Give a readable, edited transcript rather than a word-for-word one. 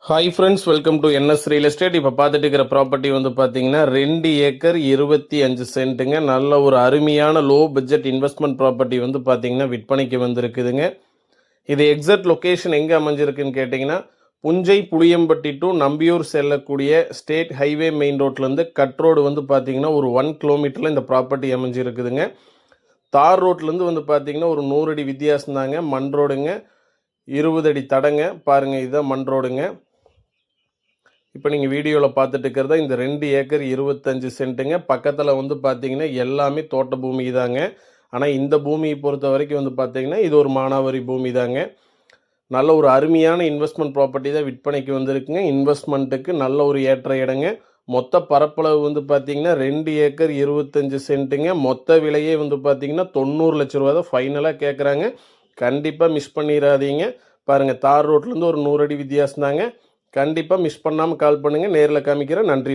Hi friends, welcome to NS real estate. இப்போ பார்த்துட்டு இருக்கிற ப்ராப்பர்ட்டி வந்து பார்த்தீங்கன்னா 2 ஏக்கர் 25 சென்ட்டுங்க. நல்ல ஒரு அருமையான லோ பட்ஜெட் இன்வெஸ்ட்மெண்ட் ப்ராப்பர்ட்டி வந்து பார்த்தீங்கன்னா விற்பனைக்கு வந்திருக்குதுங்க. இது எக்ஸாக்ட் லொக்கேஷன் எங்கே அமைஞ்சிருக்குன்னு கேட்டிங்கன்னா, புஞ்சை புளியம்பட்டி டு நம்பியூர் செல்லக்கூடிய ஸ்டேட் ஹைவே மெயின் ரோட்லேருந்து கட் ரோடு வந்து பார்த்தீங்கன்னா ஒரு 1 கிலோமீட்டரில் இந்த ப்ராப்பர்ட்டி அமைஞ்சிருக்குதுங்க. தார் ரோட்லேருந்து வந்து பார்த்தீங்கன்னா ஒரு 100 அடி வித்தியாசம் தாங்க. மண் ரோடுங்க, 20 அடி தடங்க. பாருங்கள், இதுதான் மண் ரோடுங்க. இப்போ நீங்கள் வீடியோவில் பார்த்துட்டு இருக்கிறதா இந்த 2 ஏக்கர் 25 சென்ட்டுங்க. பக்கத்தில் வந்து பார்த்தீங்கன்னா எல்லாமே தோட்ட பூமி தாங்க. ஆனால் இந்த பூமியை பொறுத்த வரைக்கும் வந்து பார்த்தீங்கன்னா இது ஒரு மானாவாரி பூமி தாங்க. நல்ல ஒரு அருமையான இன்வெஸ்ட்மெண்ட் ப்ராப்பர்ட்டி தான் விற்பனைக்கு வந்திருக்குங்க. இன்வெஸ்ட்மெண்ட்டுக்கு நல்ல ஒரு ஏற்ற இடங்க. மொத்த பரப்பளவு வந்து பார்த்தீங்கன்னா 2 ஏக்கர் 25 சென்ட்டுங்க. மொத்த விலையே வந்து பார்த்தீங்கன்னா 90 லட்ச ரூபா தான் ஃபைனலாக கேட்குறாங்க. கண்டிப்பாக மிஸ் பண்ணிடாதீங்க. பாருங்கள், தார் ரோட்லேருந்து ஒரு 100 அடி வித்தியாசம் தாங்க. கண்டிப்பாக மிஸ் பண்ணாமல் கால் பண்ணுங்கள். நேரில் காமிக்கிறேன். நன்றி.